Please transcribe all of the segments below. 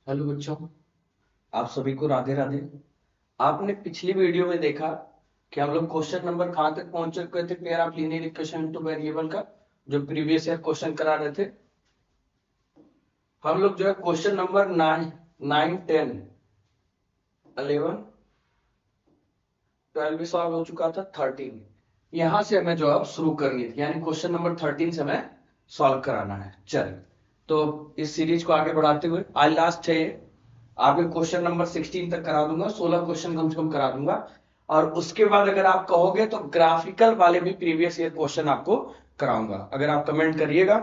Hello बच्चों, आप सभी को राधे राधे। आपने पिछली वीडियो में देखा कि हम लोग क्वेश्चन नंबर कहां तक पहुंच चुके थे pair of linear equation into variable का, जो प्रीवियस ईयर क्वेश्चन करा रहे थे। हम लोग जो है क्वेश्चन नंबर 9, 10, 11, 12 भी सॉल्व हो चुका था। 13 यहां से हमें जो है शुरू करनी थी, यानी क्वेश्चन नंबर 13 से हमें सॉल्व कराना है। चल, तो इस सीरीज को आगे बढ़ाते हुए आज लास्ट है, आपके क्वेश्चन नंबर 16 तक करा दूंगा। 16 क्वेश्चन कम से कम करा दूंगा, और उसके बाद अगर आप कहोगे तो ग्राफिकल वाले भी प्रीवियस ईयर क्वेश्चन आपको कराऊंगा। अगर आप कमेंट करिएगा,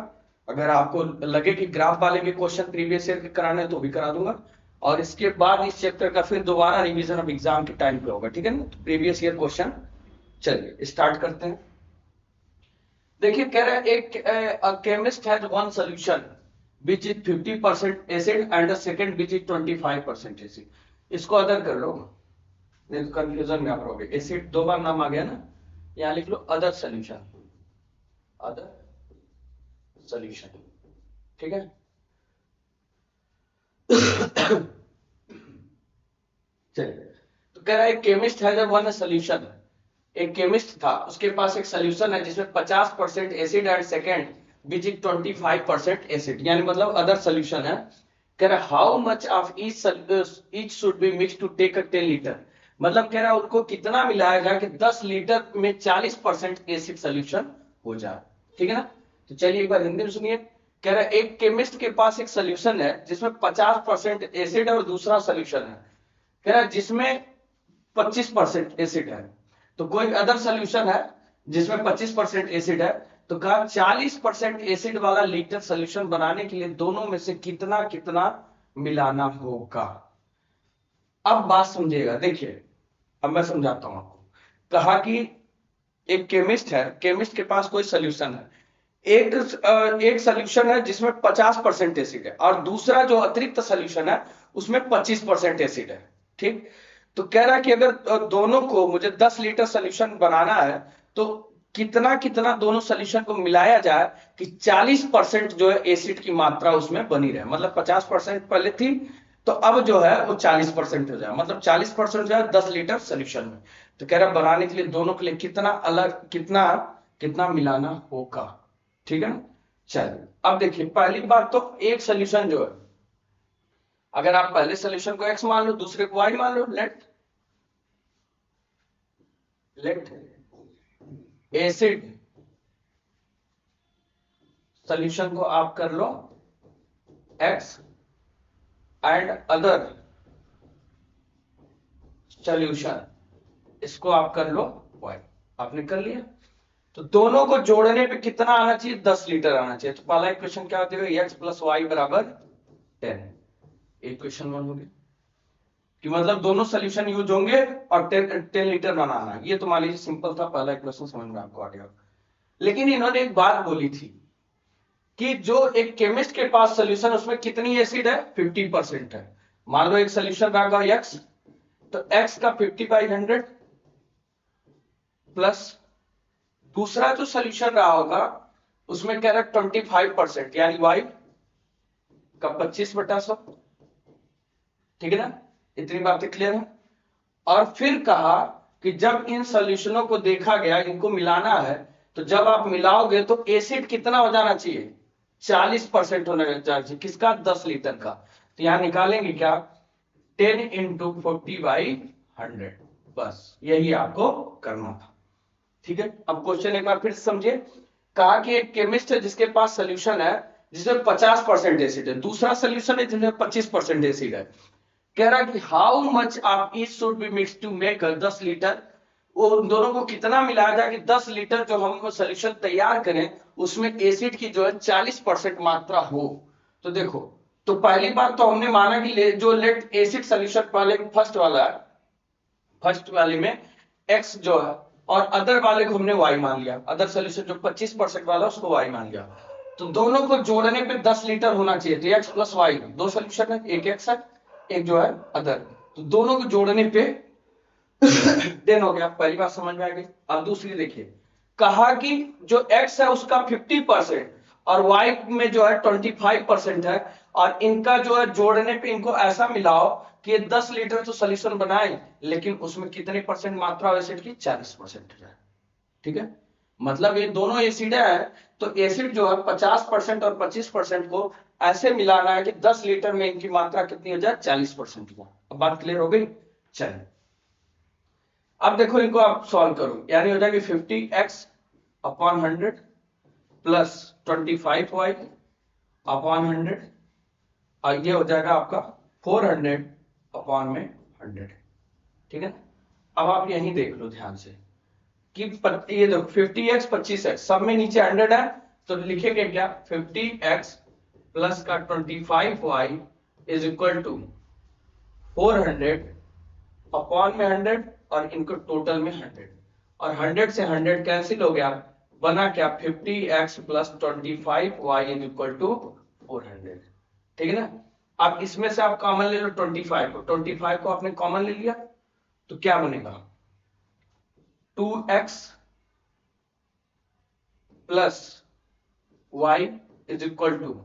अगर आपको लगे कि ग्राफ वाले भी क्वेश्चन प्रीवियस ईयर के कराने हैं तो भी करा दूंगा। और इसके बाद इस चैप्टर का फिर दोबारा रिवीजन अब एग्जाम के टाइम पे होगा, ठीक है ना। तो प्रीवियस ईयर क्वेश्चन चलिए स्टार्ट करते हैं। देखिए, कह रहा है एक chemist has one solution which is 50% acid and the second which is 25% acid। इसको अदर कर लो, नहीं तो कंफ्यूजन में आप रहोगे। एसिड दो बार नाम आ गया ना, यहां लिख लो अदर सॉल्यूशन, अदर सॉल्यूशन, ठीक है। चलिए, तो कह रहा है केमिस्ट हैज वन सॉल्यूशन। एक केमिस्ट था, उसके पास एक सॉल्यूशन है जिसमें 50% acid and second which is 25% acid, यानी मतलब अदर सॉल्यूशन है। कह रहा है how much of each should be mix to take a 10 litre. मतलब कह रहा है उनको कितना मिलाया जाए कि 10 लीटर में 40% एसिड सॉल्यूशन हो जाए, ठीक है ना। तो चलिए एक बार हिंदी में सुनिए। कह रहा है एक केमिस्ट के पास एक सॉल्यूशन है जिसमें 50% एसिड और दूसरा सॉल्यूशन है कह रहा है जिसमें 25% एसिड है। तो कोई अदर सॉल्यूशन है जिसमें 25% एसिड है, तो कहा 40% एसिड वाला लीटर सॉल्यूशन बनाने के लिए दोनों में से कितना कितना मिलाना होगा। अब बात समझिएगा, देखिए अब मैं समझाता हूं आपको। कहा कि एक केमिस्ट है, केमिस्ट के पास कोई सॉल्यूशन है। एक सॉल्यूशन है जिसमें 50% एसिड है, और दूसरा जो अतिरिक्त सॉल्यूशन है उसमें 25% एसिड है, ठीक। तो कह रहा है कि अगर दोनों को मुझे 10 लीटर सॉल्यूशन बनाना है तो कितना कितना दोनों सॉल्यूशन को मिलाया जाए कि 40% जो है एसिड की मात्रा उसमें बनी रहे। मतलब 50% पहले थी, तो अब जो है वो 40% हो जाए, मतलब 40% जो है 10 लीटर सॉल्यूशन में। तो कह रहा है बनाने के लिए दोनों के लिए कितना अलग कितना कितना मिलाना होगा, ठीक है ना। चलिए अब देखिए, पहली बात तो एक सोल्यूशन जो है, अगर आप पहले सोल्यूशन को x मान लो, दूसरे को y मान लो, लेट एसिड सोल्यूशन को आप कर लो x एंड अदर सोल्यूशन इसको आप कर लो y। आपने कर लिया, तो दोनों को जोड़ने पे कितना आना चाहिए, 10 लीटर आना चाहिए। तो पहला इक्वेशन क्या होता है, x प्लस वाई बराबर 10। इक्वेशन 1 हो गया कि मतलब दोनों सोल्यूशन यूज होंगे और 10 लीटर बनाना है। ये तो मान लीजिए सिंपल था, पहला इक्वेशन समझ में आपको आ गया। लेकिन इन्होंने एक बात बोली थी कि जो एक केमिस्ट के पास सोल्यूशन उसमें कितनी एसिड है, 50% है। मान लो एक सोल्यूशन रहा x, तो x का 50/100 प्लस दूसरा जो सोल्यूशन रहा होगा उसमें कह रहा है 25%, यानी y का 25/100, ठीक है ना। इतनी बातें क्लियर है। और फिर कहा कि जब इन सॉल्यूशनों को देखा गया, इनको मिलाना है, तो जब आप मिलाओगे तो एसिड कितना हो जाना चाहिए, 40% होना चाहिए। किसका, 10 लीटर का। तो यहां निकालेंगे क्या, 10 इंटू 40/100। बस यही आपको करना था, ठीक है। अब क्वेश्चन एक बार फिर समझिए। कहा कि एक केमिस्ट है जिसके पास सोल्यूशन है जिसमें 50% एसिड है, दूसरा सोल्यूशन है जिसमें 25% एसिड है। कह रहा कि how much of each should be mix to make 10 litre. वो उन दोनों को कितना मिलाया जाए कि 10 लीटर जो हम सोल्यूशन तैयार करें उसमें एसिड की जो है 40% मात्रा हो। तो देखो, तो पहली बात तो हमने माना कि जो लेट एसिड सोल्यूशन पहले फर्स्ट वाला है, फर्स्ट वाले में x जो है, और अदर वाले को हमने y मान लिया। अदर सोल्यूशन जो 25% वाला उसको y मान लिया। तो दोनों को जोड़ने पे 10 लीटर होना चाहिए। तो x प्लस वाई, दो सोल्यूशन है, एक x है एक जो है अदर। तो दोनों को जोड़ने पे 10 हो गया। पहली बात समझ में आ गई। अब दूसरी देखिए, कहा कि जो x है उसका 50% और y में जो है 25% है, और इनका जो है जोड़ने पे इनको ऐसा मिलाओ कि ये 10 लीटर तो सोल्यूशन बनाए, लेकिन उसमें कितने परसेंट मात्रा एसिड की? 40% है। ठीक है, मतलब ये दोनों एसिड है, तो एसिड जो है 50% और 25% को ऐसे मिलाना है कि 10 लीटर में इनकी मात्रा कितनी हो जाए? 40% हो। अब बात क्लियर हो गई? चलिए अब देखो इनको आप सॉल्व करो, यानी हो जाएगी 50x upon 100 plus 25y upon 100, और ये हो जाएगा आपका 400 अपॉन में 100। ठीक है, अब आप यहीं देख लो ध्यान से कि ये देखो 50x 25x सब में नीचे 100 है, तो लिखेंगे क्या? 50x प्लस का 25y is equal to 400 upon में 100 और इनको टोटल में 100, और 100 से 100 कैंसिल हो गया, बना क्या? 50x plus 25y is equal to 400। ठीक है ना, अब इसमें से आप कॉमन ले लो 25 को, 25 को आपने कॉमन ले लिया तो क्या बनेगा? 2x plus y is equal to,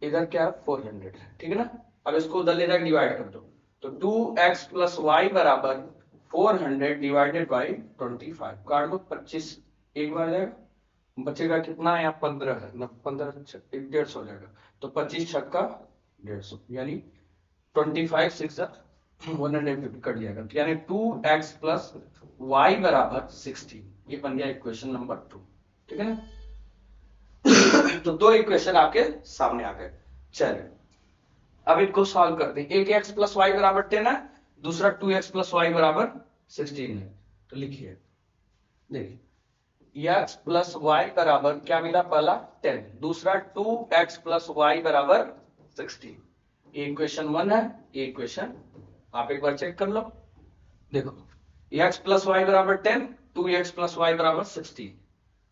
इधर क्या है? 400। ठीक है ना, अब इसको उधर ले जाकर डिवाइड कर दो, तो 2x प्लस वाई बराबर 400 डिवाइडेड बाई 25। काट दो, 25 एक बार जाएगा, बचेगा कितना है? यहाँ 15 है ना, 15 150 हो जाएगा, तो 25 छक्का 150, यानी 25 6 150 कट जाएगा, तो यानी 2x प्लस वाई बराबर 16। ये बन गया इक्वेशन नंबर 2। ठीक है ना, तो दो इक्वेशन आपके सामने आ गए। चलिए अब इनको सॉल्व करते हैं। एक x प्लस वाई बराबर 10 है, दूसरा 2x प्लस वाई बराबर 16 है, तो लिखिए, देखिए x प्लस वाई बराबर क्या मिला? पहला 10, दूसरा 2x प्लस वाई बराबर 16। ये इक्वेशन 1 है, ये इक्वेशन आप एक बार चेक कर लो। देखो x प्लस वाई बराबर 10, 2x प्लस वाई बराबर 16।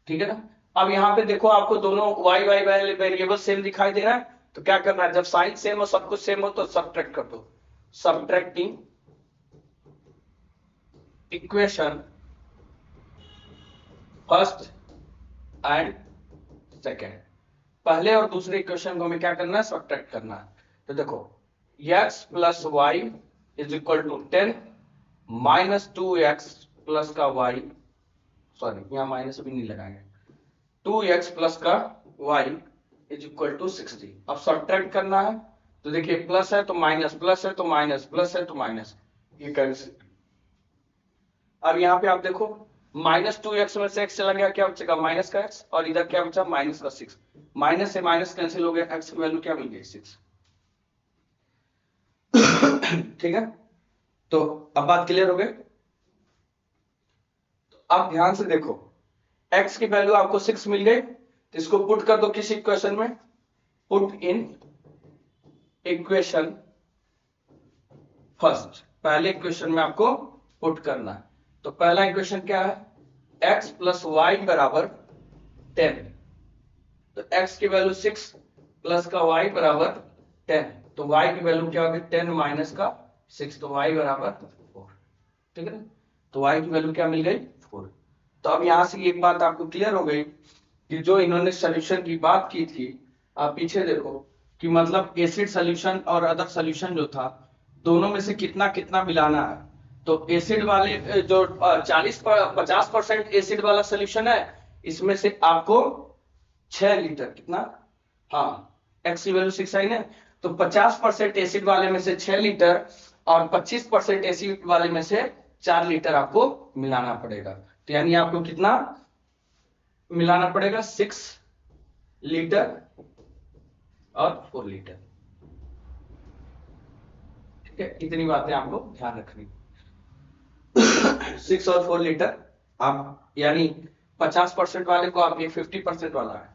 ठीक है ना, अब यहाँ पे देखो आपको दोनों y y वेरिएबल सेम दिखाई दे रहा है, तो क्या करना है? जब साइन सेम हो, सब कुछ सेम हो, तो सब्ट्रैक्ट कर दो। Subtracting equation first and second, पहले और दूसरे इक्वेशन को हमें क्या करना है? सब्ट्रैक्ट करना है। तो देखो x plus y is equal to 10 minus 2x plus का y, सॉरी यहाँ माइनस भी नहीं लगाएंगे, 2x प्लस का y इज इक्वल टू 60। अब सब्ट्रैक्ट करना है, तो देखिए प्लस है तो माइनस, प्लस है तो माइनस, प्लस है तो माइनस, ये कैंसिल। अब यहाँ पे आप देखो माइनस 2x में से x चला गया, क्या बचेगा? माइनस का x, और इधर क्या बचा? माइनस का 6। माइनस से माइनस कैंसिल हो गया, x की वैल्यू क्या मिल गई? 6। ठीक है, तो अब बात क्लियर हो गई। तो अब ध्यान से देखो, x की वैल्यू आपको 6 मिल गई, तो इसको पुट कर दो किस इक्वेशन में? पुट इन इक्वेशन फर्स्ट, पहले इक्वेशन में आपको पुट करना है। तो पहला इक्वेशन क्या है? x प्लस वाई बराबर 10, तो x की वैल्यू 6 प्लस का y बराबर 10, तो y की वैल्यू क्या होगी? 10 माइनस का 6, तो y बराबर 4। ठीक है ना, तो y की वैल्यू क्या मिल गई? 4। तो अब यहां से एक बात आपको क्लियर हो गई कि जो इन्होंने सॉल्यूशन की बात की थी, आप पीछे देखो कि मतलब एसिड सॉल्यूशन और अदर सॉल्यूशन जो था, दोनों में से कितना कितना मिलाना है। तो एसिड वाले जो 50% एसिड वाला सॉल्यूशन है, इसमें से आपको 6 लीटर कितना, हाँ x की वैल्यू 6 आई ना, तो 50% एसिड वाले में से 6 लीटर और 25% एसिड वाले में से 4 लीटर आपको मिलाना पड़ेगा। तो यानी आपको कितना मिलाना पड़ेगा? 6 लीटर और 4 लीटर। ठीक है, इतनी बातें आपको ध्यान रखनी। 6 और 4 लीटर आप, यानी 50% वाले को आप, ये 50% वाला है,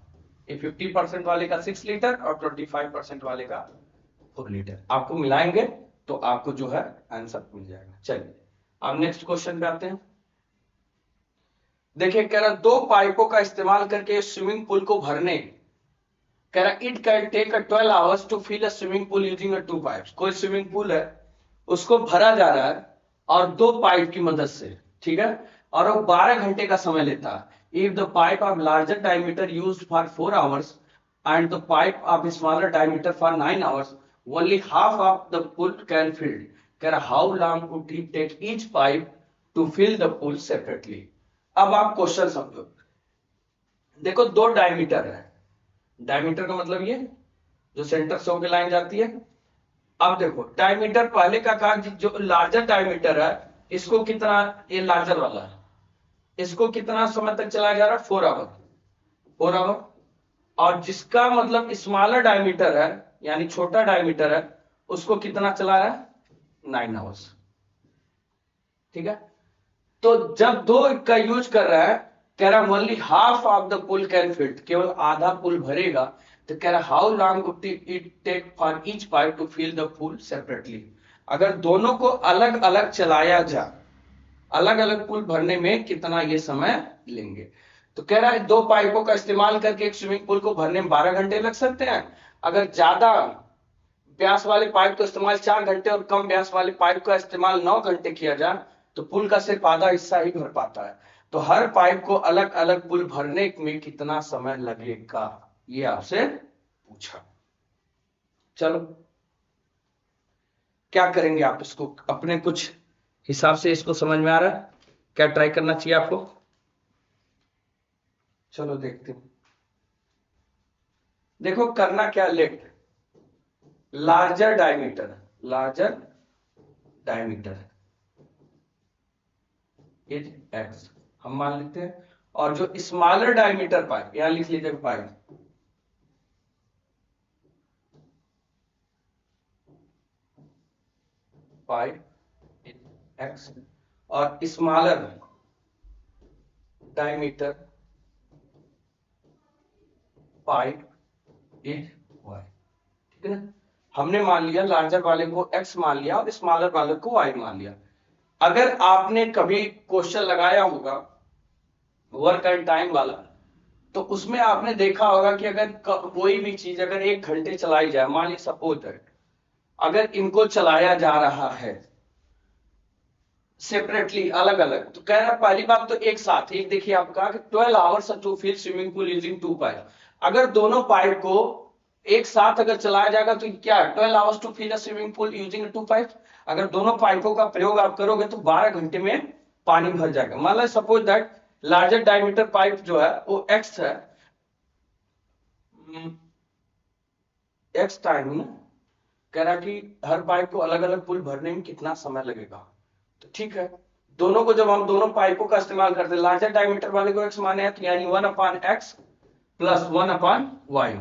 ये 50% वाले का 6 लीटर और 25% वाले का 4 लीटर आपको मिलाएंगे, तो आपको जो है आंसर मिल जाएगा। चलिए अब नेक्स्ट क्वेश्चन पे आते हैं। देखिए कह रहा 2 पाइपों का इस्तेमाल करके स्विमिंग पूल को भरने, कह रहा it can take 12 hours to fill a swimming pool using 2 pipes. कोई स्विमिंग पूल है, उसको भरा जा रहा है और 2 पाइप की मदद से, ठीक है, और वो 12 घंटे का समय लेता है। If the pipe of larger diameter used for 4 hours, and the pipe of smaller diameter for 9 hours, only half of the pool can filled. कह रहा how long would it take each pipe to fill the pool separately? अब आप question समझो। देखो दो diameter है, diameter का मतलब ये जो सेंटर से होकर लाइन जाती है। अब देखो डायमीटर पहले का कहा जो लार्जर डायमीटर है इसको कितना, ये लार्जर वाला है, इसको कितना समय तक चलाया जा रहा है 4 आवर, 4 आवर। और जिसका मतलब स्मॉलर डायमीटर है यानी छोटा डायमीटर है उसको कितना चला रहा है 9 आवर्स। ठीक है, तो जब दो का यूज कर रहा है कह रहा only half of the pool can fit, केवल आधा पुल भरेगा। तो कह रहा how long would it take for each pipe to fill the pool separately. अगर दोनों को अलग अलग चलाया जा, अलग अलग पुल भरने में कितना ये समय लेंगे। तो कह रहा है दो पाइपों का इस्तेमाल करके एक स्विमिंग पूल को भरने में 12 घंटे लग सकते हैं। अगर ज्यादा व्यास वाले पाइप का इस्तेमाल 4 घंटे और कम व्यास वाले पाइप का इस्तेमाल 9 घंटे किया जाए तो पुल का सिर्फ आधा हिस्सा ही भर पाता है। तो हर पाइप को अलग अलग पुल भरने में कितना समय लगेगा ये आपसे पूछा। चलो क्या करेंगे आप, इसको अपने कुछ हिसाब से इसको समझ में आ रहा है, क्या ट्राई करना चाहिए आपको? चलो देखते हैं। देखो करना क्या, let larger diameter, larger diameter is x हम मान लेते हैं, और जो स्मॉलर डायमीटर पाइप यहां लिख लीजिए पाइप पाइप एक्स और smaller diameter pipe is y. ठीक है ना, हमने मान लिया लार्जर वाले को x मान लिया और स्मॉलर वाले को y मान लिया। अगर आपने कभी क्वेश्चन लगाया होगा वर्क एंड टाइम वाला तो उसमें आपने देखा होगा कि अगर कोई भी चीज अगर 1 घंटे चलाई जाए, मान ली सपोज दैट अगर इनको चलाया जा रहा है सेपरेटली अलग अलग, तो कह रहा पहली बात तो एक साथ, एक देखिए आप कहा कि 12 hours to fill swimming pool using 2 pipe. अगर दोनों पाइप को एक साथ अगर चलाया जाएगा तो क्या 12 hours to fill a swimming pool using 2 pipe. अगर दोनों पाइपों का प्रयोग आप करोगे तो 12 घंटे में पानी भर जाएगा। मान लो suppose that larger diameter pipe जो है वो एक्स है, एक्स टाइम ना, कह रहा कि हर पाइप को अलग अलग पुल भरने में कितना समय लगेगा। तो ठीक है, दोनों को जब हम दोनों पाइपों का इस्तेमाल करते हैं, लार्जर डायमीटर वाले को एक्स माने हैं तो यानी 1/x plus 1/y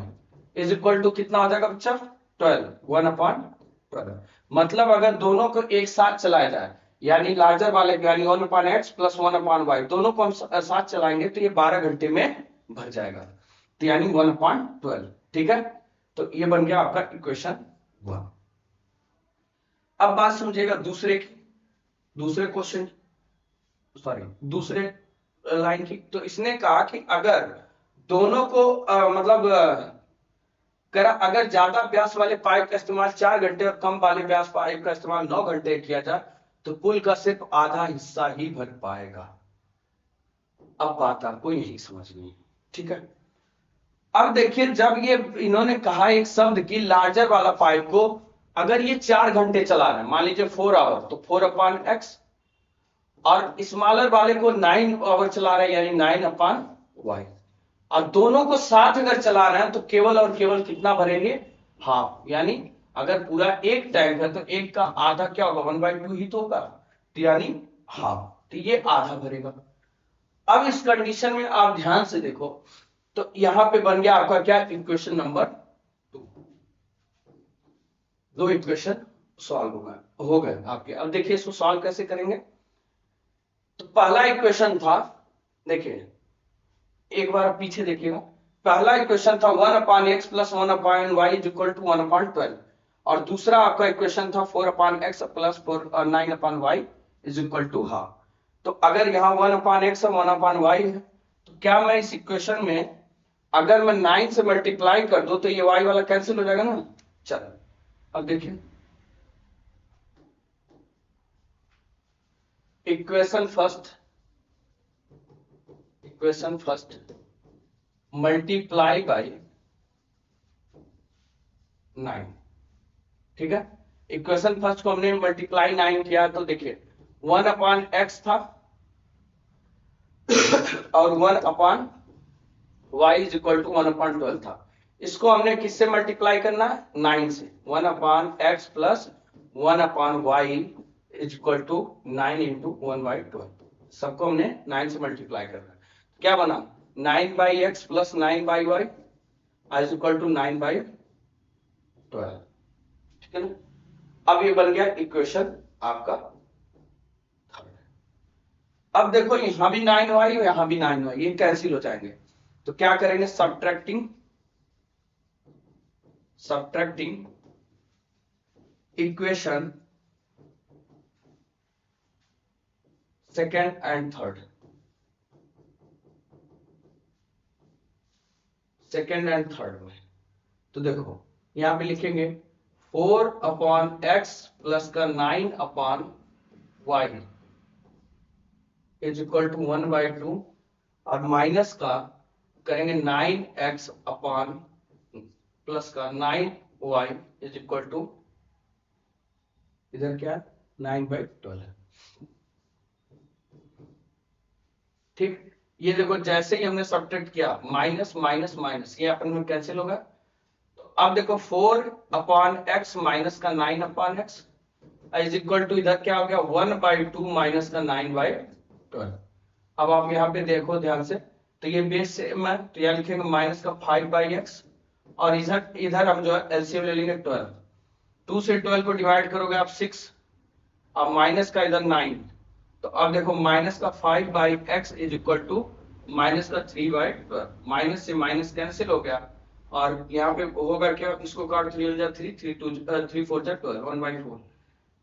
is equal to कितना हो जाएगा बच्चा 12, 1/12। मतलब अगर दोनों को एक साथ चलाया जाए यानी लार्जर वाले को यानी 1/x प्लस 1/y दोनों को हम साथ चलाएंगे तो ये 12 घंटे में भर जाएगा, तो यानी 1/12। ठीक है, तो ये बन गया आपका इक्वेशन 1। अब बात समझिएगा दूसरे की, दूसरे क्वेश्चन सॉरी दूसरे लाइन की। तो इसने कहा कि अगर दोनों को करा अगर ज्यादा व्यास वाले पाइप का इस्तेमाल 4 घंटे और कम वाले व्यास पाइप का इस्तेमाल 9 घंटे किया जाए तो पुल का सिर्फ आधा हिस्सा ही भर पाएगा। अब बात आपको यही समझनी है। ठीक है, अब देखिए जब ये इन्होंने कहा एक शब्द की लार्जर वाला पाइप को अगर ये 4 घंटे चला रहे हैं, मान लीजिए 4 आवर, तो 4/x, और स्मॉलर वाले को 9 आवर चला रहे हैं यानी 9/y, और दोनों को साथ अगर चला रहे हैं तो केवल और केवल कितना भरेंगे हाफ। यानी अगर पूरा एक टैंक है तो एक का आधा क्या होगा 1/2 ही तो होगा, तो यानी हाफ, तो ये आधा भरेगा। अब इस कंडीशन में आप ध्यान से देखो तो यहां पे बन गया आपका क्या इक्वेशन नंबर 2। दो इक्वेशन सॉल्व हो गए आपके। अब देखिए इसको सॉल्व कैसे करेंगे। तो पहला इक्वेशन था, देखिए एक बार पीछे देखिएगा, पहला इक्वेशन था 1/x plus 1/y is equal to 1/12, और दूसरा आपका इक्वेशन था 4/x plus 9/y is equal to half. तो अगर यहाँ 1/x और 1/y है तो क्या मैं इस इक्वेशन में अगर मैं 9 से मल्टीप्लाई कर दूं तो ये y वाला कैंसिल हो जाएगा ना। चलो अब देखिए इक्वेशन फर्स्ट मल्टीप्लाई बाय 9। ठीक है, इक्वेशन फर्स्ट को हमने मल्टीप्लाई 9 किया तो देखिए 1/x था और 1/y इज इक्वल टू 1/12 था। इसको हमने किससे मल्टीप्लाई करना है? 9 से। 1/x plus 1/y is equal to 9 into 1/12। सबको हमने 9 से मल्टीप्लाई करना है। क्या बना? 9/x plus 9/y is equal to 9/12। ठीक है ना? अब ये बन गया इक्वेशन आपका। अब देखो यहां भी 9y यहां भी 9y, ये कैंसिल हो जाएंगे। तो क्या करेंगे? Subtracting equation second and third. Second and third में तो देखो यहां पे लिखेंगे 4/x प्लस का 9/y इज इक्वल टू 1/2 और माइनस का करेंगे 9x अपॉन प्लस का 9y इज इक्वल टू इधर क्या 9/12। ठीक, ये देखो जैसे ही हमने सब्ट्रैक्ट किया माइनस माइनस माइनस ये अपन में कैंसिल होगा। तो अब देखो 4/x माइनस का 9/x इज इक्वल टू इधर क्या हो गया 1/2 माइनस का 9/12। अब आप यहाँ पे देखो ध्यान से, तो ये बेस सेम है तो यहाँ लिखेंगे माइनस का 5/x और इधर इधर हम जो है एलसीएम ले लेंगे 12। 2 से 12 को डिवाइड करोगे आप 6 और माइनस का इधर 9। तो अब देखो माइनस का 5/x is equal to minus का 3/12। माइनस से माइनस कैंसिल हो गया और यहाँ पे होगा क्या, इसको काट 3 हो जाए 3 3 2 3 4 जा 12 1/4।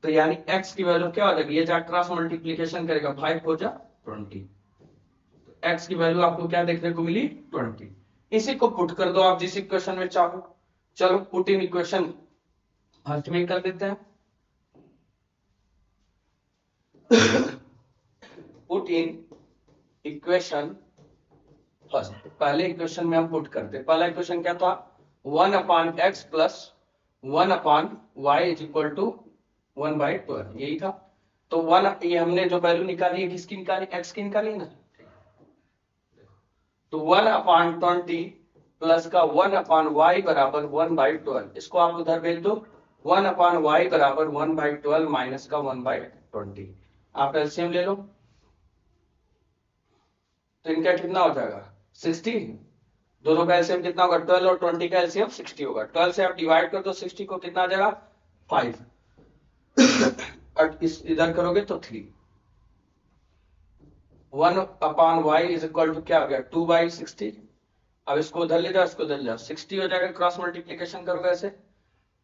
तो यानी x की वैल्यू क्या हो जाएगी? ये जा क्रॉस मल्टीप्लिकेशन करेगा 5 हो जा 20। x की वैल्यू आपको क्या देखने को मिली? 20। इसी को पुट कर दो आप जिस इक्वेशन में चाहो। चलो पुट इन इक्वेशन फर्स्ट में कर देते हैं। पुट इन इक्वेशन फर्स्ट, पहले इक्वेशन में हम पुट करते। पहला इक्वेशन क्या था? 1/x plus 1/y is equal to 1/12, यही था। तो 1 ये हमने जो वैल्यू निकाली है किसकी निकाली? x की निकाली ना। तो 1/20 प्लस का 1/y बराबर 1/12। इसको आप उधर भेज दो 1/y बराबर 1/12 माइनस का 1/20। आप एलसीएम ले लो तो इनका कितना हो जाएगा 60। दोनों का एलसीएम कितना होगा? 12 और 20 का एलसीएम 60 होगा। 12 से आप डिवाइड कर दो 60 को, कितना आ जाएगा 5 और इस इधर करोगे तो 3। 1/y इज इक्वल टू क्या हो गया 2/60। अब इसको उधर ले जाओ इसको उधर ले जाओ 60 हो जाएगा, क्रॉस मल्टीप्लिकेशन करोगे ऐसे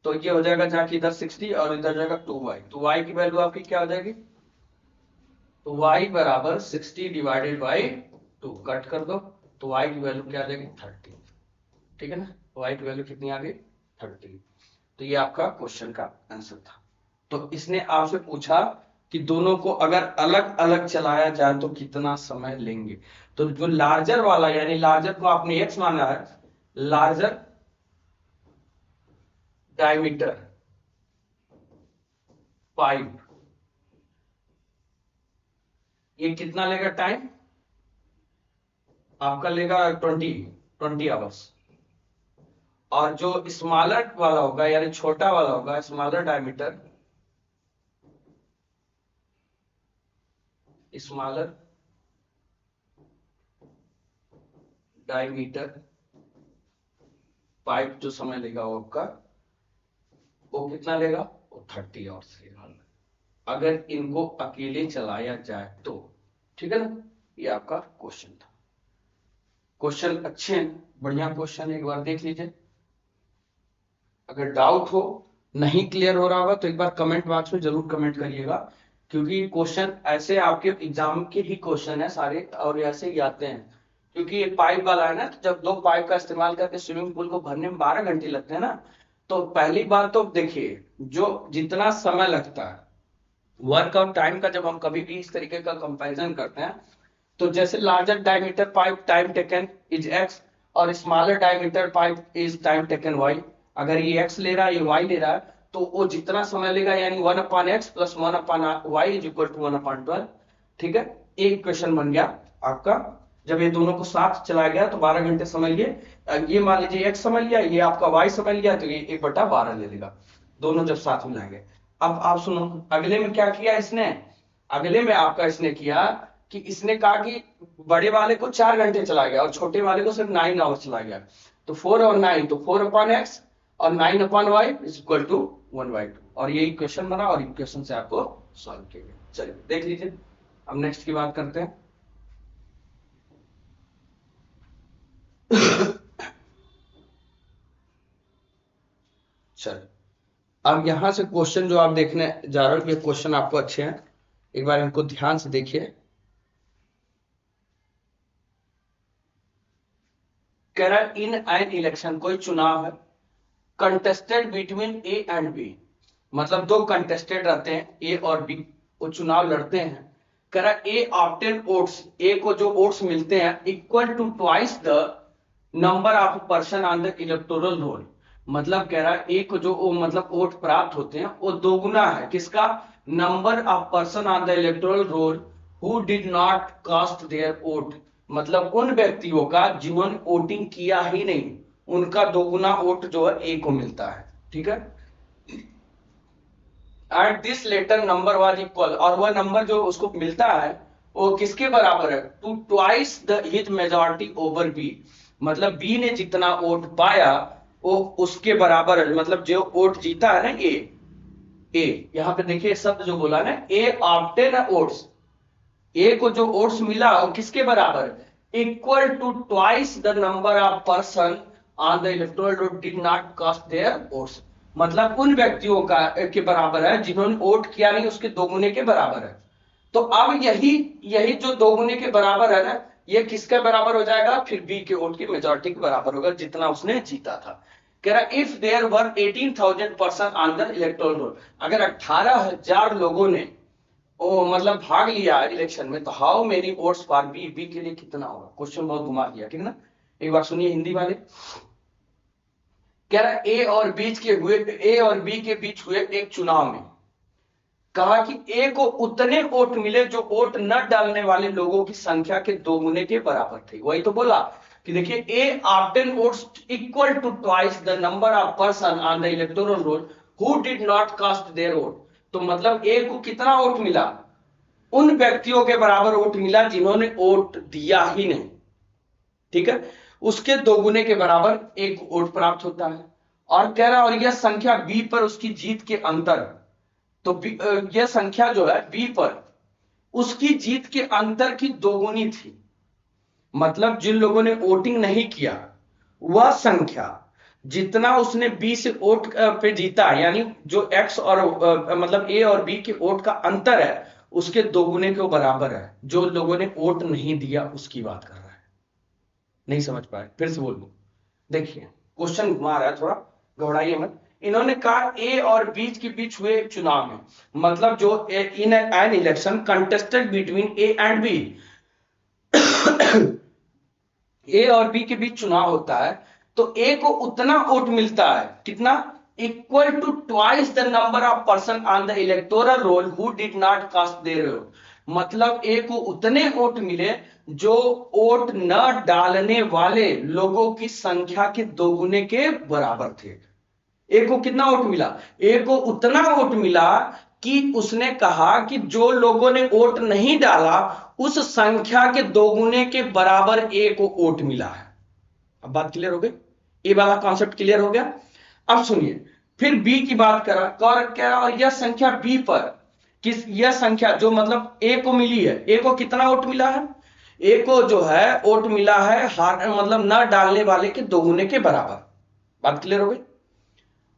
तो ये हो जाएगा जाके इधर 60 और इधर जाएगा 2y। तो y की वैल्यू आपकी क्या हो जाएगी? तो y बराबर 60 डिवाइडेड बाई 2 कट कर दो तो y की वैल्यू क्या आ जाएगी 30। ठीक है ना, y की वैल्यू कितनी आ गई 30। तो ये आपका क्वेश्चन का आंसर था। तो इसने आपसे पूछा कि दोनों को अगर अलग अलग चलाया जाए तो कितना समय लेंगे। तो जो लार्जर वाला यानी लार्जर को आपने x माना है, लार्जर डायमीटर पाइप, ये कितना लेगा टाइम? आपका लेगा 20 आवर्स। और जो स्मॉलर वाला होगा यानी छोटा वाला होगा, smaller diameter, smaller diameter pipe जो समय लेगा वो आपका वो कितना लेगा? वो 30 आवर्स लेगा अगर इनको अकेले चलाया जाए तो। ठीक है ना, ये आपका क्वेश्चन था। क्वेश्चन अच्छे हैं, बढ़िया क्वेश्चन है, एक बार देख लीजिए। अगर डाउट हो, नहीं क्लियर हो रहा होगा तो एक बार कमेंट बॉक्स में जरूर कमेंट करिएगा, क्योंकि क्वेश्चन ऐसे आपके एग्जाम के ही क्वेश्चन है सारे और ऐसे ही आते हैं। क्योंकि ये पाइप वाला है ना, तो जब 2 पाइप का इस्तेमाल करके स्विमिंग पूल को भरने में 12 घंटे लगते हैं ना, तो पहली बात तो देखिए जो जितना समय लगता है वर्क और टाइम का जब हम कभी भी इस तरीके का कंपैरिजन करते हैं तो जैसे larger diameter pipe time taken is x और smaller diameter pipe is time taken y। अगर ये x ले रहा है, ये y ले रहा है, तो वो जितना समय लेगा यानी 1/x plus 1/y is equal to 1/12। ठीक है, एक क्वेश्चन बन गया आपका। जब ये दोनों को साथ चला गया तो 12 घंटे समझ लिए। ये मान लीजिए x समझ लिया, ये आपका y समझ लिया, तो ये 1/12 ले लेगा, दोनों जब साथ मिलाएंगे। अब आप सुनो, अगले में क्या किया इसने, अगले में आपका इसने किया कि इसने कहा कि बड़े वाले को 4 घंटे चला गया और छोटे वाले को सिर्फ 9 आवर्स चला गया। तो 4 और 9, तो 4/x और 9/y इज इक्वल टू 1/2। और ये इक्वेशन बना और इक्वेशन से आपको सॉल्व किया गया। चलिए देख लीजिए, अब नेक्स्ट की बात करते हैं। चलिए, अब यहां से क्वेश्चन जो आप देखने जा रहे हो, ये क्वेश्चन आपको अच्छे हैं, एक बार इनको ध्यान से देखिए। कह रहा है इन एन इलेक्शन, कोई चुनाव है, contested between A and b, मतलब दो कंटेस्टेड रहते हैं ए और बी, वो चुनाव लड़ते हैं। कह रहा है ए ऑब्टेन वोट्स, ए को जो वोट्स मिलते हैं equal to twice the number of person on the electoral roll, मतलब कह रहा है ए को जो मतलब वोट प्राप्त होते हैं वो दोगुना है किसका, number of person on the electoral roll who did not cast their vote, मतलब उन व्यक्तियों का जिन्होंने वोटिंग किया ही नहीं, उनका दोगुना वोट जो है ए को मिलता है। ठीक है, at this latter number was equal, और वह नंबर जो उसको मिलता है वो किसके बराबर है, to twice the his majority over b, मतलब बी ने जितना वोट पाया वो उसके बराबर है, मतलब जो वोट जीता है ना ए यहां पे देखिए शब्द जो बोला ना, ए ऑब्टेन वोट्स, ए को जो वोट्स मिला वो किसके बराबर, equal to twice the number of person on the electoral roll did not cast their votes, मतलब उन व्यक्तियों का के बराबर है जिन्होंने वोट किया नहीं, उसके दोगुने के बराबर है। तो अब यही जो दोगुने के बराबर है ना, ये किसके बराबर हो जाएगा, फिर बी के वोट की मेजॉरिटी के बराबर होगा जितना उसने जीता था। कह रहा if there were 18,000 person on the electoral roll, अगर 18,000 लोगों ने ओ मतलब भाग लिया इलेक्शन में, तो how many votes for b, b के लिए कितना होगा, क्वेश्चन बहुत घुमा दिया। ठीक ना, एक बार सुनिए हिंदी वाले। कह रहा ए और बी के बीच हुए एक चुनाव में, कहा कि ए को उतने वोट मिले जो वोट न डालने वाले लोगों की संख्या के दोगुने के बराबर थे। वही तो बोला कि देखिए A obtain votes equal to twice the number of person on the electoral roll who did not cast their vote, तो मतलब ए को कितना वोट मिला, उन व्यक्तियों के बराबर वोट मिला जिन्होंने वोट दिया ही नहीं। ठीक है, उसके दोगुने के बराबर एक वोट प्राप्त होता है। और कह रहा और यह संख्या बी पर उसकी जीत के अंतर, तो यह संख्या जो है बी पर उसकी जीत के अंतर की दोगुनी थी, मतलब जिन लोगों ने वोटिंग नहीं किया वह संख्या जितना उसने बी से वोट पे जीता, यानी जो एक्स और मतलब ए और बी के वोट का अंतर है उसके दोगुने के बराबर है, जो लोगों ने वोट नहीं दिया उसकी बात कर रहा है। नहीं समझ पाए, फिर से बोल दूं, देखिए क्वेश्चन घुमा रहा है, थोड़ा घबराइए मत। इन्होंने कहा ए और बी के बीच हुए एक चुनाव में, मतलब जो in an election contested between A and B, A और बी के बीच चुनाव होता है, तो ए को उतना वोट मिलता है कितना, equal to twice the number of person on the electoral roll who did not cast their vote, मतलब ए को उतने वोट मिले जो वोट न डालने वाले लोगों की संख्या के दोगुने के बराबर थे। ए को कितना वोट मिला, ए को उतना वोट मिला कि उसने कहा कि जो लोगों ने वोट नहीं डाला उस संख्या के दोगुने के बराबर ए को वोट मिला है। अब बात क्लियर हो गई, ए वाला कॉन्सेप्ट क्लियर हो गया। अब सुनिए फिर बी की बात करा क्या, और यह संख्या बी पर किस, यह संख्या जो मतलब ए को मिली है, ए को कितना वोट मिला है, ए को जो है वोट मिला है मतलब न डालने वाले के दोगुने के बराबर। बात क्लियर हो गई।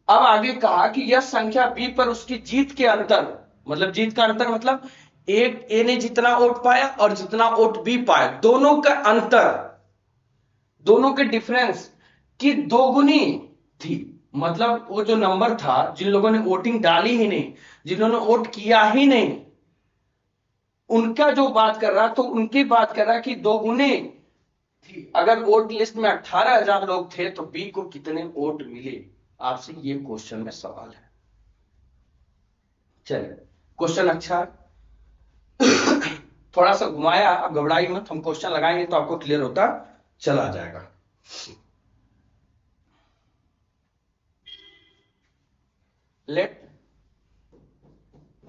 अब आगे कहा कि यह संख्या बी पर उसकी जीत के अंतर, मतलब जीत का अंतर मतलब एक ए ने जितना वोट पाया और जितना वोट बी पाया, दोनों का अंतर, दोनों के डिफरेंस की दोगुनी थी, मतलब वो जो नंबर था जिन लोगों ने वोटिंग डाली ही नहीं, जिन्होंने वोट किया ही नहीं, उनका जो बात कर रहा, तो उनकी बात कर रहा कि दोगुने थी। अगर वोट लिस्ट में 18,000 लोग थे तो बी को कितने वोट मिले, आपसे ये क्वेश्चन में सवाल है। चलिए क्वेश्चन अच्छा है। थोड़ा सा घुमाया, अब घबराई मत, हम क्वेश्चन लगाएंगे तो आपको क्लियर होता चला जाएगा। Let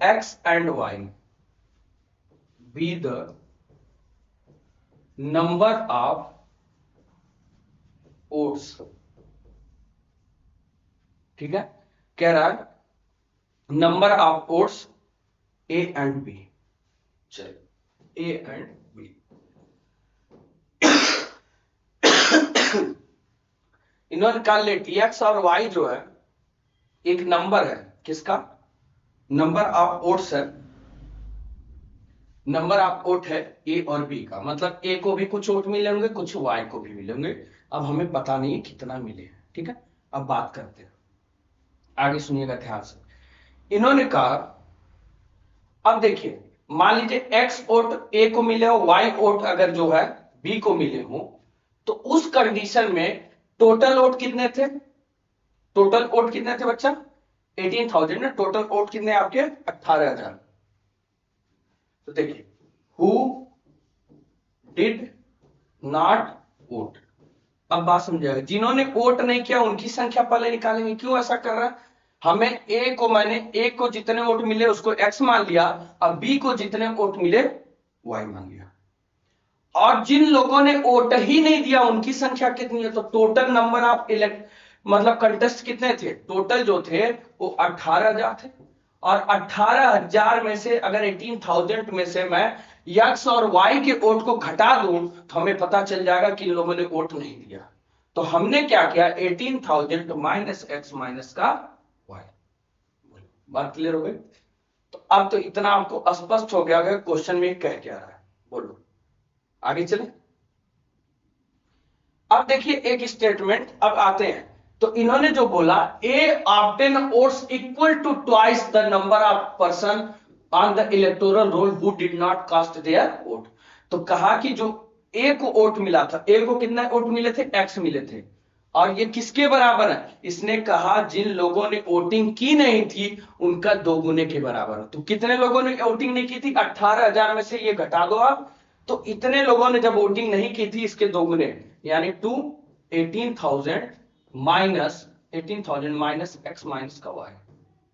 x and y be the number of oats। ठीक है, कह रहा है number of votes a and b. चलिए ए एंड बी। इन्होंने कहा लेट एक्स और वाई जो है एक नंबर है, किसका? नंबर ऑफ ओट्स है, नंबर ऑफ ओट है ए और बी का, मतलब ए को भी कुछ ओट मिले होंगे, कुछ वाई को भी मिले होंगे। अब हमें पता नहीं है कितना मिले हैं। ठीक है, अब बात करते हैं, आगे सुनिएगा ध्यान से। इन्होंने कहा अब देखिए, मान लीजिए एक्स ओट ए को मिले हो, वाई ओट अगर जो है बी को मिले हो, तो उस कंडीशन में टोटल ओट कितने थे? टोटल ओट कितने थे बच्चा? 18,000 में टोटल ओट कितने आपके? 18,000। तो देखिए हु डिड नॉट वोट। अब बात समझाएगा, जिन्होंने वोट नहीं किया उनकी संख्या पहले निकालेंगे। क्यों ऐसा कर रहा है? हमें ए को, मैंने ए को जितने वोट मिले उसको एक्स मान लिया, अब बी को जितने वोट मिले वाई मान लिया, और जिन लोगों ने वोट ही नहीं दिया उनकी संख्या कितनी है? तो टोटल नंबर ऑफ इलेक्ट मतलब कंटेस्ट कितने थे? टोटल जो थे वो 18,000 थे, और 18,000 में से अगर 18,000 में से मैं यक्स और वाई के वोट को घटा दूं तो हमें पता चल जाएगा कि इन लोगों ने वोट नहीं दिया। तो हमने क्या किया? 18,000 माइनस एक्स माइनस का वाई। बात क्लियर हो गई? तो अब तो इतना आपको स्पष्ट हो गया क्वेश्चन में कह क्या रहा है। बोलो आगे चले। अब देखिए एक स्टेटमेंट, अब आते हैं तो इन्होंने जो बोला A obtain votes equal to twice the number of person on the electoral roll who did not cast their vote. तो कहा कि जो ए को वोट मिला था, ए को कितना वोट मिले थे? एक्स मिले थे, और ये किसके बराबर है? इसने कहा जिन लोगों ने वोटिंग की नहीं थी उनका दोगुने के बराबर है। तो कितने लोगों ने वोटिंग नहीं की थी? 18,000 में से ये घटा दो आप, तो इतने लोगों ने जब वोटिंग नहीं की थी इसके दोगुने, यानी 18,000 माइनस एक्स माइनस का वाई,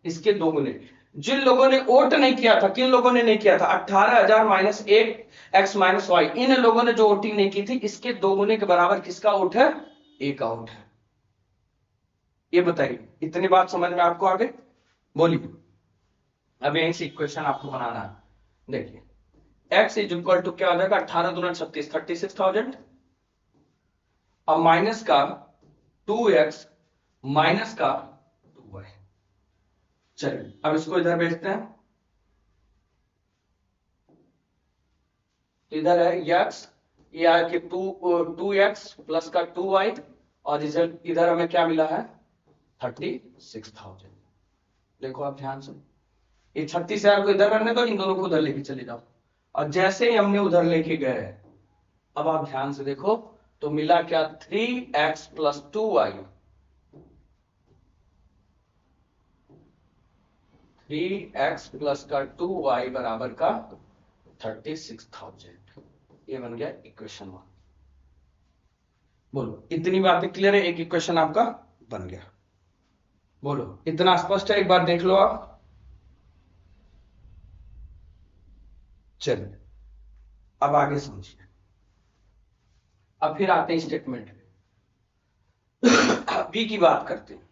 इसके दोगुने। जिन लोगों ने वोट नहीं किया था, किन लोगों ने नहीं किया था? 18,000 माइनस एक एक्स माइनस वाई, इन लोगों ने जो वोटिंग नहीं की थी इसके दोगुने के बराबर किसका वोट है? ए का वोट है। ये बताइए, इतनी बात समझ में आपको आ गई? बोलिए। अब यहीं से इक्वेशन आपको बनाना है। देखिए x इज इक्वल टू क्या हो जाएगा? 18 दूना 36, 36,000, अब माइनस का 2x माइनस का 2y। चलिए अब इसको इधर भेजते हैं, इधर है x, ये आ कि 2x प्लस का 2y, और इधर हमें क्या मिला है? 36,000। देखो आप ध्यान से, ये 36,000 को इधर रहने दो, इन दोनों को उधर लेके चले जाओ, और जैसे ही हमने उधर लेके गए, अब आप ध्यान से देखो तो मिला क्या? 3x plus 2y, 3x plus का 2y बराबर का 36,000। ये बन गया इक्वेशन 1। बोलो इतनी बातें क्लियर है? एक इक्वेशन आपका बन गया। बोलो इतना स्पष्ट है? एक बार देख लो आप। चलिए अब आगे समझिए, अब फिर आते हैं स्टेटमेंट में। बी की बात करते हैं।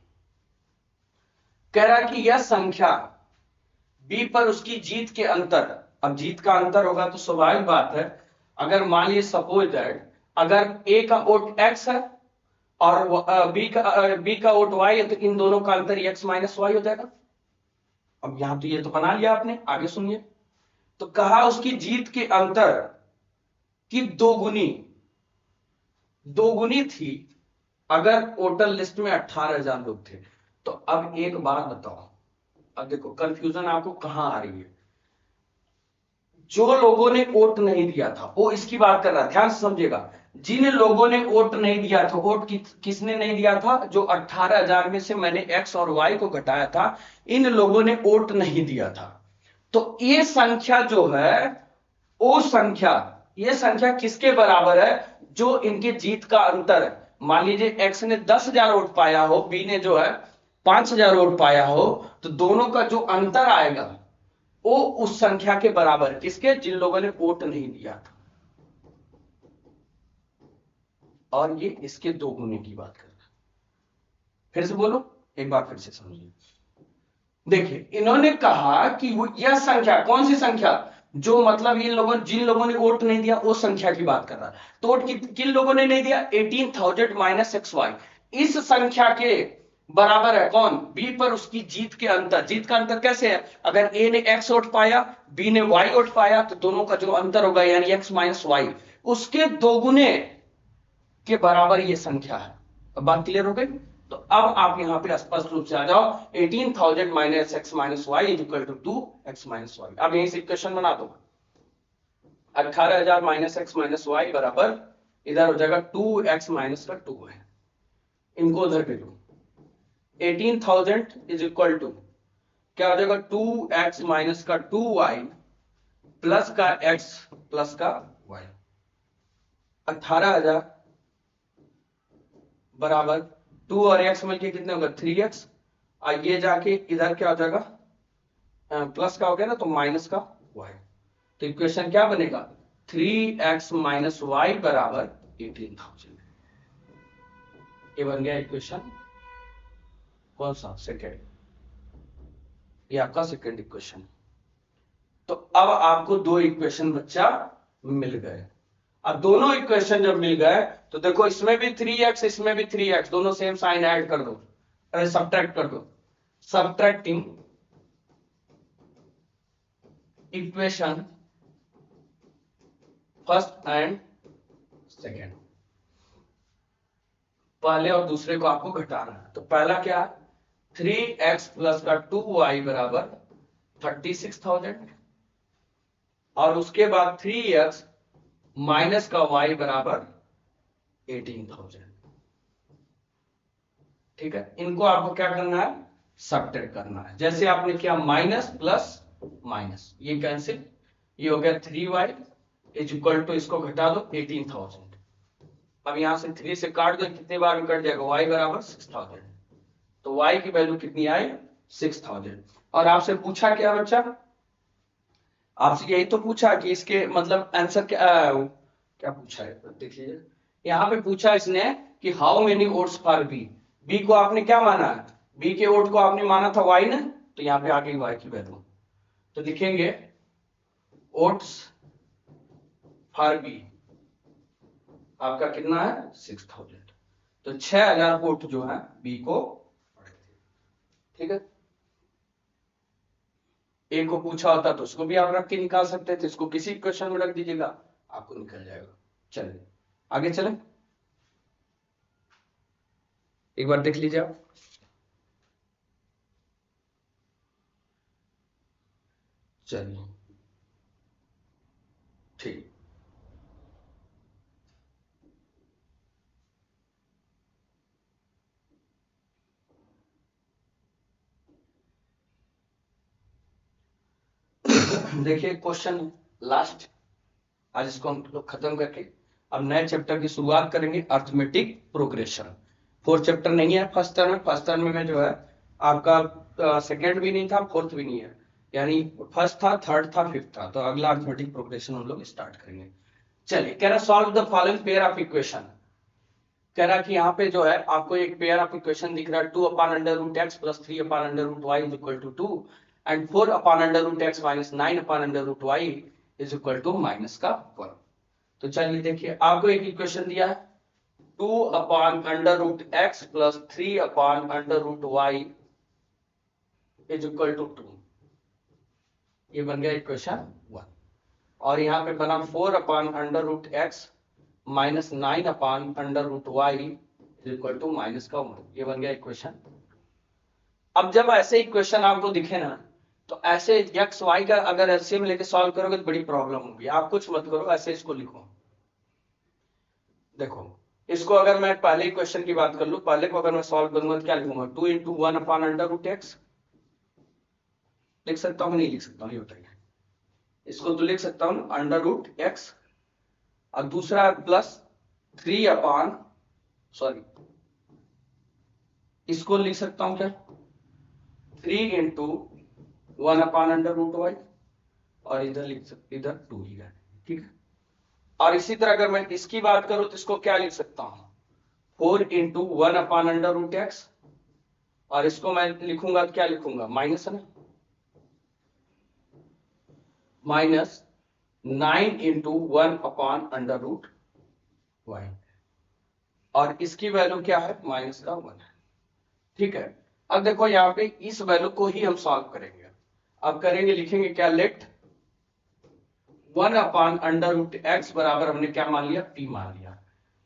कह रहा है कि यह संख्या बी पर उसकी जीत के अंतर, अब जीत का अंतर होगा तो स्वाभाविक बात है, अगर मान लीजिए सपोज दैट अगर ए का वोट एक्स है और बी का वोट वाई है, तो इन दोनों का अंतर एक्स माइनस वाई हो जाएगा। अब यहां तो ये तो बना लिया आपने, आगे सुनिए। तो कहा उसकी जीत के अंतर की दोगुनी थी अगर वोटर लिस्ट में 18,000 लोग थे। तो अब एक बात बताओ, अब देखो कंफ्यूजन आपको कहां आ रही है। जो लोगों ने वोट नहीं दिया था, वो इसकी बात कर रहा है, ध्यान से समझिएगा। जिन लोगों ने वोट नहीं दिया था, वोट किसने नहीं दिया था? जो 18,000 में से मैंने एक्स और वाई को घटाया था, इन लोगों ने वोट नहीं दिया था। तो ये संख्या जो है, वो संख्या, ये संख्या किसके बराबर है? जो इनके जीत का अंतर है। मान लीजिए एक्स ने 10,000 वोट पाया हो, बी ने जो है 5,000 वोट पाया हो, तो दोनों का जो अंतर आएगा वो उस संख्या के बराबर है। किसके? जिन लोगों ने वोट नहीं दिया था। और ये इसके दो गुने की बात कर रहा है। फिर से बोलो, एक बार फिर से समझिए। देखिए, इन्होंने कहा कि यह संख्या, कौन सी संख्या? जो मतलब इन लोगों, जिन लोगों ने वोट नहीं दिया, उस संख्या की बात कर रहा है। तो वोट किन लोगों ने नहीं दिया? 18,000 माइनस एक्स वाई। इस संख्या के बराबर है कौन? बी पर उसकी जीत के अंतर। जीत का अंतर कैसे है? अगर ए ने एक्स वोट पाया, बी ने वाई वोट पाया, तो दोनों का जो अंतर होगा यानी एक्स माइनस वाई, उसके दोगुने के बराबर ये संख्या है। अब बात क्लियर हो गई? तो अब आप यहां पे स्पष्ट रूप से आ जाओ, 18,000 minus x minus y is equal to 2x minus y. अब यहीं से इक्वेशन बना दो। 18,000 माइनस एक्स माइनस वाई बराबर, इधर हो जाएगा 2x माइनस का 2 है, इनको उधर भेजो। 18,000 इज इक्वल टू क्या हो जाएगा? 2x माइनस का 2y प्लस का x प्लस का y। 18,000 बराबर 2 और x मिलके कितने होगा? 3x। ये जाके इधर क्या हो जाएगा? प्लस का हो गया ना, तो माइनस का y। तो इक्वेशन क्या बनेगा? 3x माइनस वाई बराबर 18,000। ये बन गया इक्वेशन कौन सा? सेकेंड। ये आपका सेकेंड इक्वेशन। तो अब आपको दो इक्वेशन बच्चा मिल गए। अब दोनों इक्वेशन जब मिल गए, तो देखो इसमें भी 3x, इसमें भी 3x, दोनों सेम साइन ऐड कर दो, अरे सब्ट्रैक्ट कर दो। Subtracting equation first and second, पहले और दूसरे को आपको घटाना है। तो पहला क्या? 3x प्लस का 2y बराबर 36,000, और उसके बाद 3x माइनस का y बराबर 18,000। ठीक है, इनको आपको क्या करना है? सब्ट्रैक्ट करना है। जैसे आपने किया माइनस प्लस माइनस, ये कैंसिल, ये हो गया 3y इज इक्वल टू, इसको घटा दो 18,000। अब यहां से 3 से काट दो, कितने बार में कट जाएगा? y बराबर 6,000। तो y की वैल्यू कितनी आई? 6,000। और आपसे पूछा क्या बच्चा? आपसे यही तो पूछा कि इसके मतलब आंसर क्या पूछा है, देख लीजिए। यहाँ पे पूछा इसने कि how many votes for b. B को आपने क्या माना है? बी के वोट को आपने माना था वाई ने, तो यहाँ पे आ गई वाई की वैल्यू। तो लिखेंगे वोट्स फॉर बी आपका कितना है? 6,000। तो 6,000 वोट जो है बी को। ठीक है, ए को पूछा होता तो उसको भी आप रख के निकाल सकते थे, इसको किसी क्वेश्चन में रख दीजिएगा, आपको निकल जाएगा। चलिए आगे चलें, एक बार देख लीजिए आप। चलिए ठीक, देखिए क्वेश्चन लास्ट, आज इसको हम लोग खत्म करके अब नए चैप्टर की शुरुआत करेंगे, अर्थमेटिक प्रोग्रेशन। फोर्थ चैप्टर नहीं है फर्स्ट टर्म में। फर्स्ट टर्म में जो है आपका सेकेंड भी नहीं था, फोर्थ भी नहीं है, यानी फर्स्ट था, थर्ड था, फिफ्थ था। तो अगला अर्थमेटिक प्रोग्रेशन हम लोग स्टार्ट करेंगे। चलिए, कह रहा solve the following pair of equation. कह रहा कि यहाँ पे जो है आपको एक पेयर ऑफ इक्वेशन दिख रहा है, 2 upon under root x plus 3 upon under root y is equal to 2 and 4 upon under root x minus 9 upon under root y is equal to minus का 1। तो चलिए देखिए, आपको एक इक्वेशन दिया है 2 upon under root x plus 3 upon under root y is equal to 2, ये बन गया इक्वेशन 1। और यहाँ पे बना 4 upon under root x minus 9 upon under root y is equal to minus का 1, ये बन गया इक्वेशन। अब जब ऐसे इक्वेशन आपको दिखे ना, तो ऐसे एक्स वाई का अगर एलसीएम लेके सॉल्व करोगे तो बड़ी प्रॉब्लम होगी। आप कुछ मत करो, ऐसे इसको लिखो। देखो इसको अगर मैं पहले क्वेश्चन की बात कर लूं, पहले को अगर मैं सॉल्व करूंगा तो क्या लिखूंगा, 2 into 1 upon under root x. लिख सकता हूं नहीं लिख सकता हूं ये बताइए। इसको तो लिख सकता हूं अंडर रूट एक्स, और दूसरा प्लस 3 अपॉन, सॉरी इसको लिख सकता हूं क्या, 3 into 1 upon under root y, और इधर लिख सकते, इधर 2 ही है, ठीक है। और इसी तरह अगर मैं इसकी बात करूं तो इसको क्या लिख सकता हूं, 4 into 1 upon under root x, और इसको मैं लिखूंगा तो क्या लिखूंगा, माइनस है ना, minus 9 into 1 upon under root y, और इसकी वैल्यू क्या है, माइनस का 1 है, ठीक है। अब देखो यहाँ पे इस वैल्यू को ही हम सॉल्व करेंगे। अब करेंगे, लिखेंगे क्या, let 1 upon under root x बराबर हमने क्या मान लिया, पी मान लिया,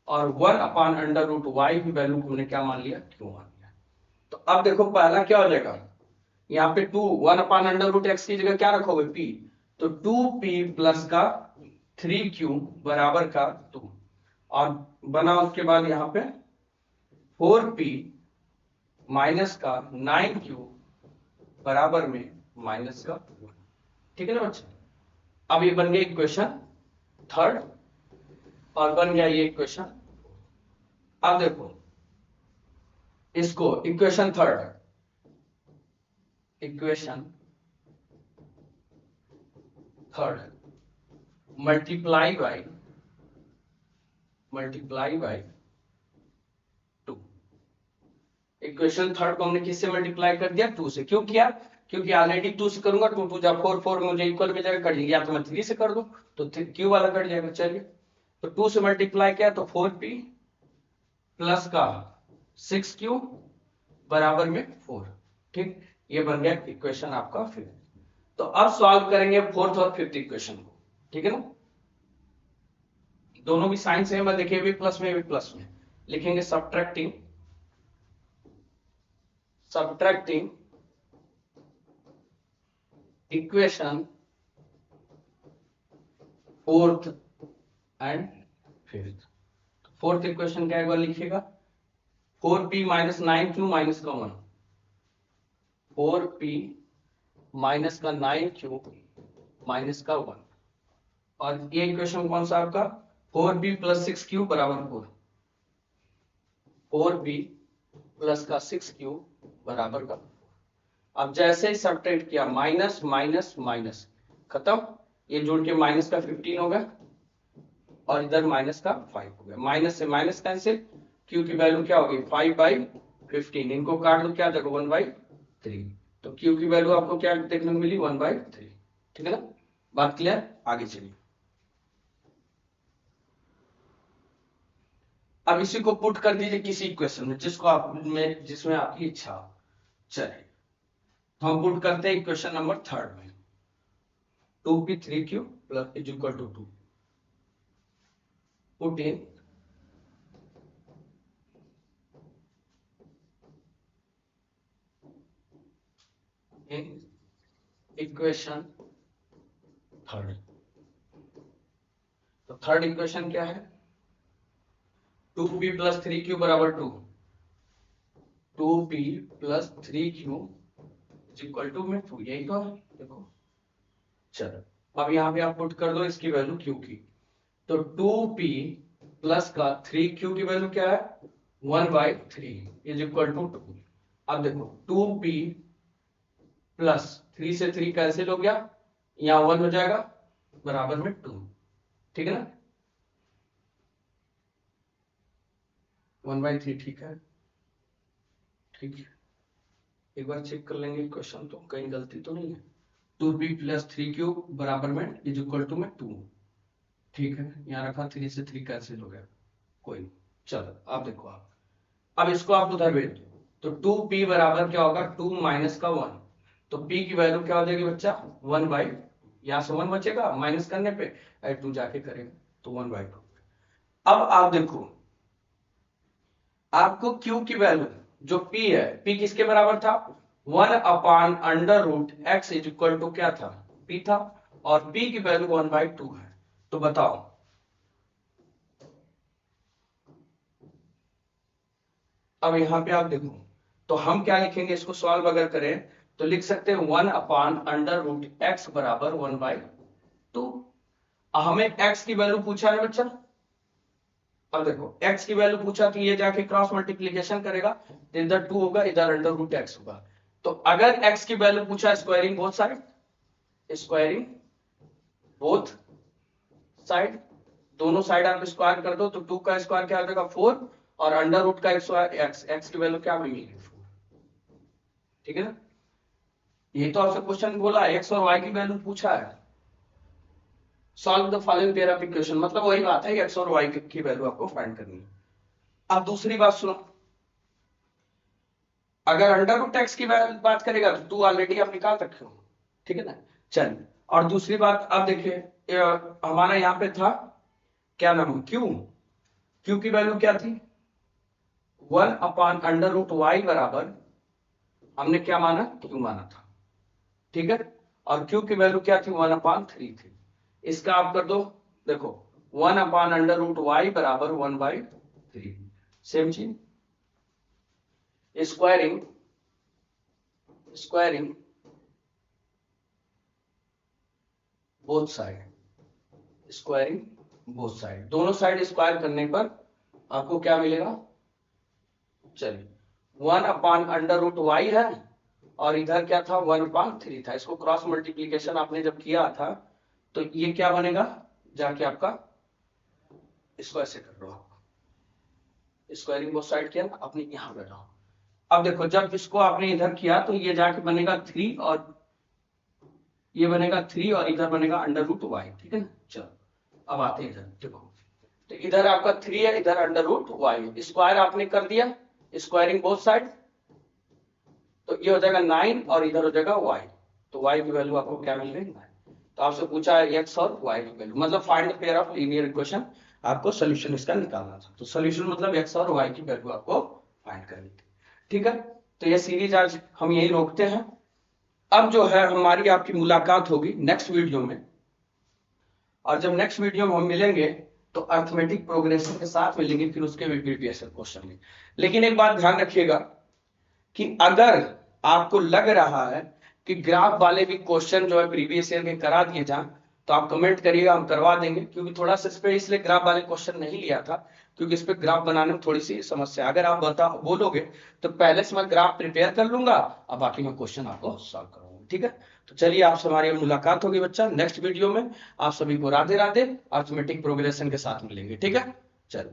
और 1 अपॉन अंडर रूट वाई की वैल्यू हमने क्या मान लिया, क्यू मान लिया। तो अब देखो पहला क्या हो जाएगा, यहाँ पे 1 अपॉन अंडर रूट एक्स की जगह क्या रखोगे, पी, तो 2p प्लस का 3q बराबर का 2, और बना उसके बाद यहाँ पे 4p माइनस का 9q बराबर में माइनस का 1, ठीक है ना बच्चे। अब ये बन गया इक्वेशन थर्ड, और बन गया ये इक्वेशन। अब देखो इसको equation third, equation third multiply by 2। Equation third को हमने किससे मल्टीप्लाई कर दिया, 2 से। क्यों किया, क्योंकि ऑलरेडी 2 से करूंगा 2 2 जा 4 4 मुझे इक्वल में जाएगा, कट जाएगा, या तो मैं 3 से कर दूं तो क्यू वाला कट जाएगा। चलिए तो 2 से मल्टीप्लाई किया तो 4p प्लस का 6q बराबर में 4, ठीक, ये बन गया इक्वेशन आपका फिफ्थ। तो अब सॉल्व करेंगे फोर्थ और फिफ्थ इक्वेशन को, ठीक है ना। दोनों भी साइन सेम है, देखिए भी प्लस में भी प्लस में, लिखेंगे subtracting equation fourth and fifth. Fourth equation क्या एक बार लिखिएगा, 4p माइनस 9q माइनस का 1, 4p माइनस का 9q माइनस का 1, और ये इक्वेशन कौन सा आपका, 4p प्लस 6q बराबर 4, 4p प्लस का 6q बराबर का। अब जैसे ही सब्ट्रैक्ट किया, माइनस माइनस माइनस खत्म, ये जोड़ के माइनस का 15 हो गया, और इधर माइनस का 5 हो गया, माइनस से माइनस कैंसिल, q की वैल्यू क्या होगी, 5/15, इनको काट दो, क्या देखो 1/3, तो q की वैल्यू आपको क्या देखने को मिली, 1/3, ठीक है ना। बात क्लियर, आगे चलिए। अब इसी को पुट कर दीजिए किसी इक्वेशन में जिसको आप में जिसमें आपकी इच्छा हो। चलिए तो हम पुट करते हैं इक्वेशन नंबर थर्ड में, 2p 3q plus is equal to 2, put in equation third. तो थर्ड इक्वेशन क्या है, 2p प्लस 3q बराबर 2, 2p plus 3q equal to में 2, यही तो है देखो। चलो अब यहाँ पे आप पुट कर दो इसकी वैल्यू q की, तो 2p प्लस का 3q की वैल्यू क्या है, 1/3 इज इक्वल टू 2। अब देखो 2p प्लस 3 से 3 कैंसिल हो गया, यहाँ 1 हो जाएगा बराबर में 2, ठीक है ना, 1/3, ठीक है, ठीक है। एक बार चेक कर लेंगे क्वेश्चन, तो कहीं गलती तो नहीं है, 2p प्लस 3q बराबर में इज इक्वल टू में 2, ठीक है, यहाँ रखा 3 से 3 कैंसिल हो गया, कोई नहीं। चलो अब देखो आप, अब इसको आप उधर भेज दो, तो 2p बराबर क्या होगा, 2 माइनस का 1, तो p की वैल्यू क्या हो जाएगी बच्चा, 1/, यहाँ से 1 बचेगा माइनस करने पे, 2 जाके करेगा तो 1/2। अब आप देखो आपको q की वैल्यू जो p है, p किसके बराबर था, 1/√x इज इक्वल टू क्या था, p था, और p की वैल्यू 1/2 है। तो बताओ अब यहां पे आप देखो, तो हम क्या लिखेंगे, इसको सॉल्व अगर करें तो लिख सकते हैं 1/√x बराबर 1/2। हमें x की वैल्यू पूछा है बच्चा। अब देखो x की वैल्यू पूछा तो ये जाके क्रॉस मल्टीप्लीकेशन करेगा, तो इधर 2 होगा, इधर √x होगा। तो अगर x की वैल्यू पूछा squaring both side, squaring both side, दोनों साइड आप स्क्वायर कर दो तो 2 का स्क्वायर क्या हो जाएगा 4, और √ का स्क्वायर x की वैल्यू क्या मिलेगी 4। ठीक है ना, ये तो आपसे क्वेश्चन बोला x और y की वैल्यू पूछा है। Solve the following pair of equation, मतलब वही बात है x और y की वैल्यू आपको फाइंड करनी है। अब दूसरी बात सुनो, अगर √x की बात करेगा तो 2 ऑलरेडी आप निकाल रखे हो, ठीक है ना। चलिए, और दूसरी बात अब देखिए, हमारा यहाँ पे था क्या नाम, क्यू की वैल्यू क्या थी 1/√y बराबर, हमने क्या माना, क्यू माना था, ठीक है। और क्यू की वैल्यू क्या थी 1/3 थी। इसका आप कर दो, देखो 1/√y बराबर 1/3, सेम चीज, squaring both side, squaring both side, दोनों साइड स्क्वायर करने पर आपको क्या मिलेगा, चलिए 1/√y है, और इधर क्या था 1/3 था। इसको क्रॉस मल्टीप्लीकेशन आपने जब किया था तो ये क्या बनेगा, जाके आपका इसको ऐसे कर लो, स्क्वायरिंग बोथ साइड किया ना, अपने यहां बैठाओ। अब देखो जब इसको आपने इधर किया तो ये जाके बनेगा 3, और ये बनेगा 3, और इधर बनेगा √y, ठीक है ना। चलो अब आते हैं इधर, देखो तो इधर आपका 3 है, इधर √y, स्क्वायर आपने कर दिया, स्क्वायरिंग बोथ साइड, तो ये हो जाएगा 9, और इधर हो जाएगा y, तो y की वैल्यू आपको क्या मिल गई 9। तो आपसे पूछा है x और y की वैल्यू, मतलब find the pair of linear equation, आपको सोल्यूशन इसका निकालना था। तो सोल्यूशन मतलब x और y की वैल्यू आपको फाइंड करनी थी, ठीक है। तो ये सीरीज आज हम यही रोकते हैं। अब जो है हमारी आपकी मुलाकात होगी नेक्स्ट वीडियो में, और जब नेक्स्ट वीडियो में हम मिलेंगे तो अर्थमेटिक प्रोग्रेशन के साथ मिलेंगे, फिर उसके प्रीवियस क्वेश्चन में। लेकिन एक बात ध्यान रखिएगा कि अगर आपको लग रहा है कि ग्राफ वाले भी क्वेश्चन जो है प्रीवियस ईयर के करा दिए जाएं, तो आप कमेंट करिएगा, हम करवा देंगे। क्योंकि थोड़ा सा इस पे इसलिए ग्राफ वाले क्वेश्चन नहीं लिया था क्योंकि इस पे ग्राफ बनाने में थोड़ी सी समस्या, अगर आप बोलोगे तो पहले से मैं ग्राफ प्रिपेयर कर लूंगा, अब बाकी मैं क्वेश्चन आपको सॉल्व करूंगा, ठीक है। तो चलिए आपसे हमारी मुलाकात होगी बच्चा नेक्स्ट वीडियो में। आप सभी को राधे राधे, अर्थमेटिक प्रोग्रेशन के साथ मिलेंगे, ठीक है। चलो।